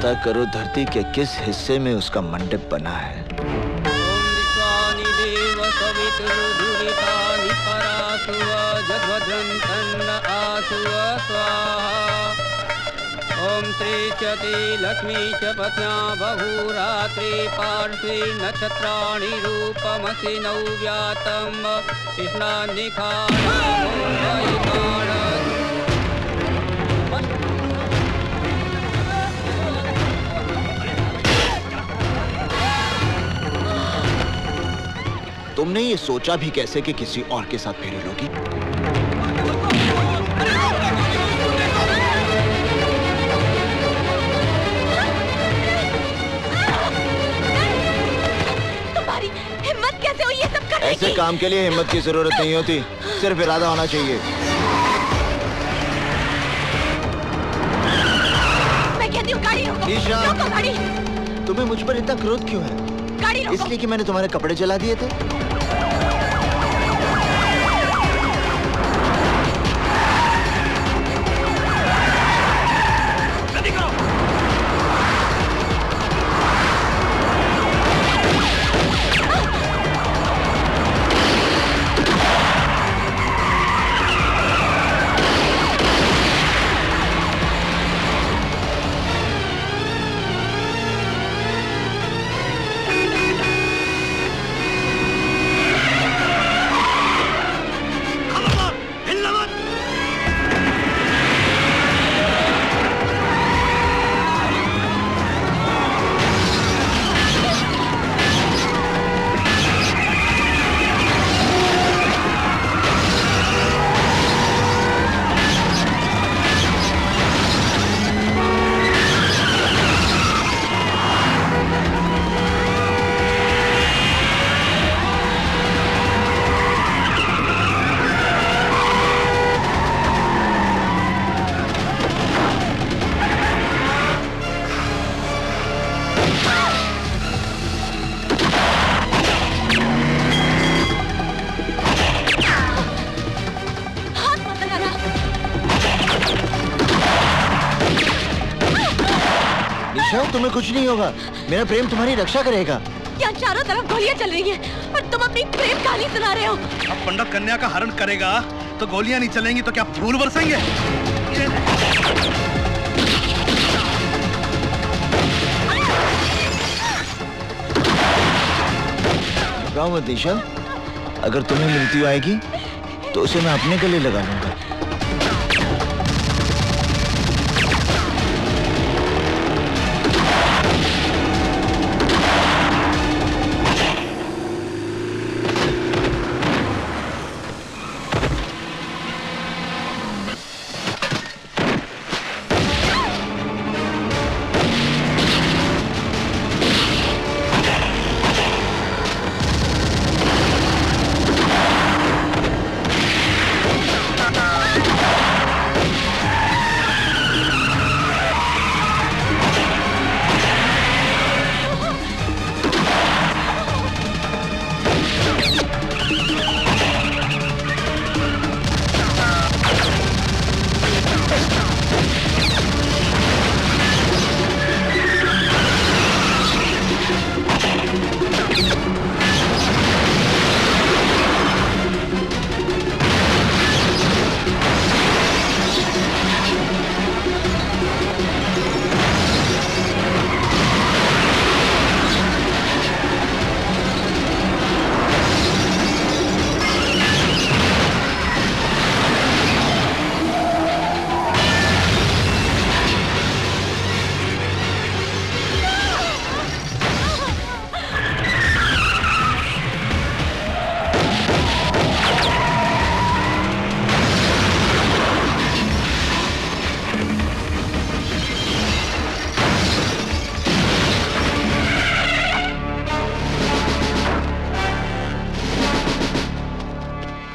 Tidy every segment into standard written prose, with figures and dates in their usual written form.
पता करो धरती के किस हिस्से में उसका मंडप बना है। ओम श्री चति लक्ष्मी च पत्न्या बहुरात्रि पार्श्वे नक्षत्राणि रूपमसि नव्यातम कृष्णानिखान। तुमने ये सोचा भी कैसे कि किसी और के साथ फेरे लोगी? तुम्हारी हिम्मत कैसे हुई ये सब करने की? ऐसे काम के लिए हिम्मत की जरूरत नहीं होती, सिर्फ इरादा होना चाहिए। मैं कहती हूँ गाड़ी रोको। रोको गाड़ी। तुम्हें मुझ पर इतना क्रोध क्यों है? गाड़ी रोको। इसलिए कि मैंने तुम्हारे कपड़े जला दिए थे? तुम्हें कुछ नहीं होगा, मेरा प्रेम तुम्हारी रक्षा करेगा। यहाँ चारों तरफ गोलियां चल रही हैं और तुम अपनी प्रेम कहानी सुना रहे हो। अब पंडित कन्या का हरण करेगा तो गोलियां नहीं चलेंगी तो क्या फूल बरसेंगे? घबराओ मत निशा, अगर तुम्हें मृत्यु आएगी तो उसे मैं अपने गले लगा लूंगा।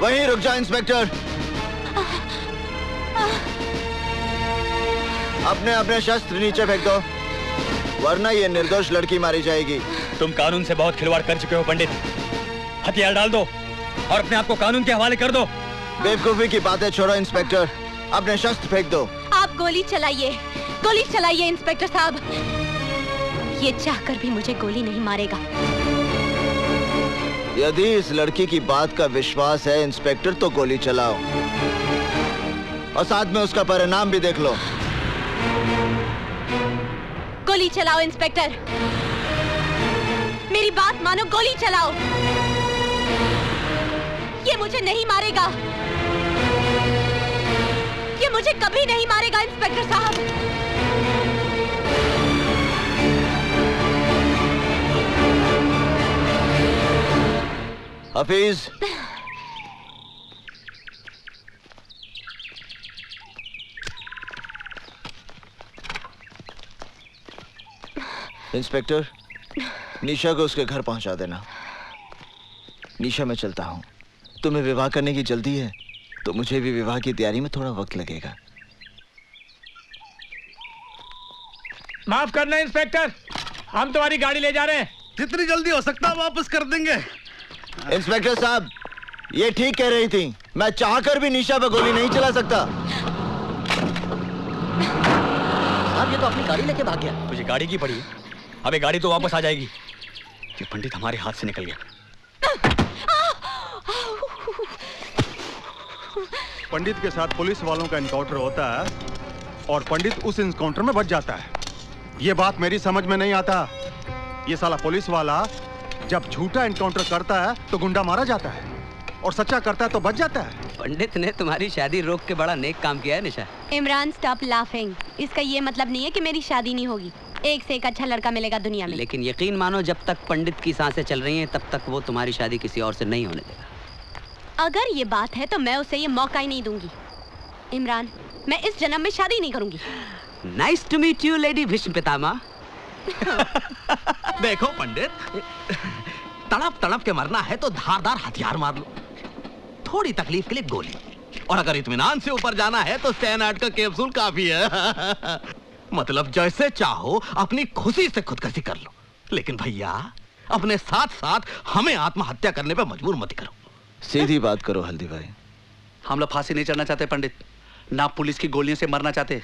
वहीं रुक जा इंस्पेक्टर। अपने अपने शस्त्र नीचे फेंक दो, वरना ये निर्दोष लड़की मारी जाएगी। तुम कानून से बहुत खिलवाड़ कर चुके हो पंडित। हथियार डाल दो और अपने आप को कानून के हवाले कर दो। बेवकूफी की बातें छोड़ो इंस्पेक्टर, अपने शस्त्र फेंक दो। आप गोली चलाइए इंस्पेक्टर साहब। ये चाहकर भी मुझे गोली नहीं मारेगा। यदि इस लड़की की बात का विश्वास है इंस्पेक्टर, तो गोली चलाओ और साथ में उसका परिणाम भी देख लो। गोली चलाओ इंस्पेक्टर, मेरी बात मानो, गोली चलाओ। ये मुझे नहीं मारेगा, ये मुझे कभी नहीं मारेगा इंस्पेक्टर साहब। हफीज, इंस्पेक्टर, निशा को उसके घर पहुंचा देना। निशा, मैं चलता हूं। तुम्हें विवाह करने की जल्दी है तो मुझे भी विवाह की तैयारी में थोड़ा वक्त लगेगा। माफ करना इंस्पेक्टर, हम तुम्हारी गाड़ी ले जा रहे हैं। जितनी जल्दी हो सकता वापस कर देंगे। इंस्पेक्टर साहब, ये ठीक कह रही थी, मैं चाहकर भी निशा पे गोली नहीं चला सकता। साहब, ये तो अपनी गाड़ी लेके भाग गया। मुझे गाड़ी की पड़ी, अबे गाड़ी तो वापस आ जाएगी। ये पंडित हमारे हाथ से निकल गया। पंडित के साथ पुलिस वालों का एनकाउंटर होता है और पंडित उस एनकाउंटर में बच जाता है। ये बात मेरी समझ में नहीं आता। ये साला पुलिस वाला जब झूठा एनकाउंटर करता है तो गुंडा मारा जाता है और सच्चा करता है तो बच जाता है। पंडित ने तुम्हारी शादी रोक के बड़ा नेक काम किया है निशा। Imran, stop laughing. इसका ये मतलब नहीं है कि मेरी शादी नहीं होगी। एक से एक अच्छा लड़का मिलेगा दुनिया में। लेकिन यकीन मानो, जब तक पंडित की सांसें चल रही हैं तब तक वो तुम्हारी शादी किसी और से नहीं होने देगा। अगर ये बात है तो मैं उसे ये मौका ही नहीं दूंगी। इमरान, मैं इस जन्म में शादी नहीं करूंगी। Nice to meet you lady Bhishma Pitamah. देखो पंडित, तड़प तड़प के मरना है तो धारदार हथियार मार लो, थोड़ी तकलीफ के लिए गोली, और अगर इत्मीनान से ऊपर जाना है तो सैनाट का कैप्सूल काफी है। मतलब जैसे चाहो अपनी खुशी से खुदकुशी कर लो, लेकिन भैया अपने साथ साथ हमें आत्महत्या करने पे मजबूर मत करो। सीधी बात करो हल्दी भाई। हम लोग फांसी नहीं चढ़ना चाहते पंडित, ना पुलिस की गोलियों से मरना चाहते।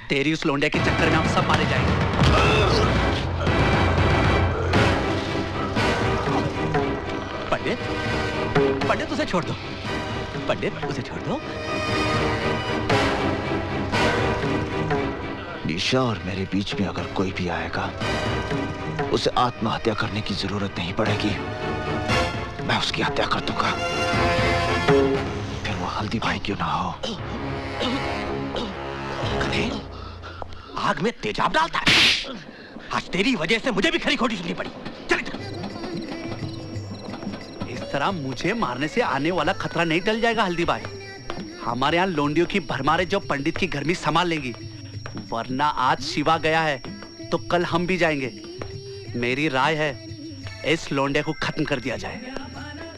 तेरी उस लोंडिया के चक्कर में हम सब मारे जाएंगे। पंडित, पंडित उसे छोड़ दो, पंडित उसे छोड़ दो। निशा और मेरे बीच में अगर कोई भी आएगा, उसे आत्महत्या करने की जरूरत नहीं पड़ेगी। मैं उसकी हत्या कर दूंगा, फिर वो हल्दी भाई क्यों ना हो। आग में तेजाब डालता है। आज तेरी वजह से मुझे भी खरी खोटी सुननी पड़ी। चल इस तरह मुझे मारने से आने वाला खतरा नहीं टल जाएगा हल्दी भाई। हमारे यहाँ लोंडियों की भरमारे जो पंडित की घर में संभाल लेंगी, वरना आज शिवा गया है तो कल हम भी जाएंगे। मेरी राय है इस लोंडे को खत्म कर दिया जाए।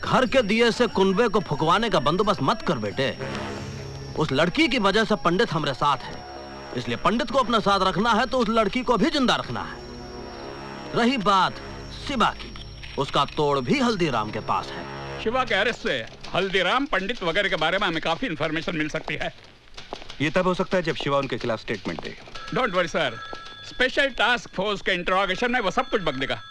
घर के दिए से कुनबे को फुकवाने का बंदोबस्त मत कर बेटे। उस लड़की की वजह से पंडित हमारे साथ है, इसलिए पंडित को अपने साथ रखना है तो उस लड़की को भी जिंदा रखना है। रही बात शिवा की, उसका तोड़ भी हल्दीराम के पास है। शिवा के अरेस्ट से हल्दीराम, पंडित वगैरह के बारे में हमें काफी इंफॉर्मेशन मिल सकती है। ये तब हो सकता है जब शिवा उनके खिलाफ statement they. Don't worry sir, special task force के इंटरोगेशन में वो सब कुछ बक देगा।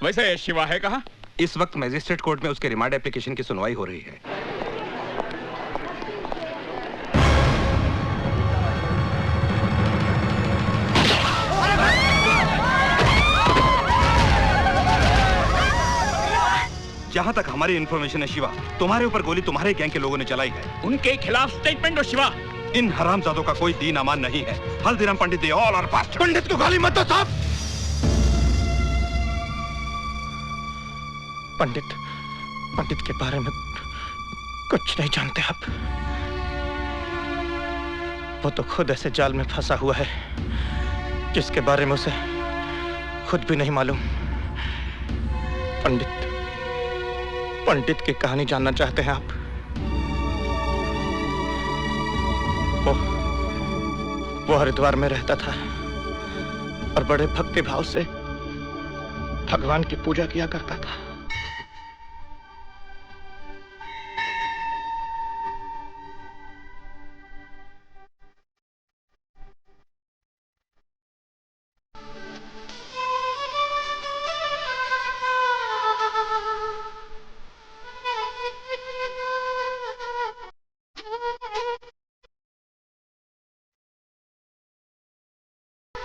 वैसे शिवा है कहाँ? इस वक्त मजिस्ट्रेट कोर्ट में उसके रिमांड एप्लीकेशन की सुनवाई हो रही है। जहां तक हमारी इंफॉर्मेशन है शिवा, तुम्हारे ऊपर गोली तुम्हारे गैंग के लोगों ने चलाई है। उनके खिलाफ स्टेटमेंट दो शिवा। इन हरामजादों का कोई दीन अमान नहीं है। हल्दीराम पंडित दे ऑल आर पास्ट। पंडित को गाली मत दो साहब। पंडित के बारे में कुछ नहीं जानते आप। वो तो खुद ऐसे जाल में फंसा हुआ है जिसके बारे में उसे खुद भी नहीं मालूम। पंडित की कहानी जानना चाहते हैं आप? वो हरिद्वार में रहता था और बड़े भक्ति भाव से भगवान की पूजा किया करता था।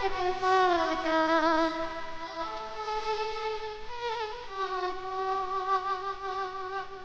है।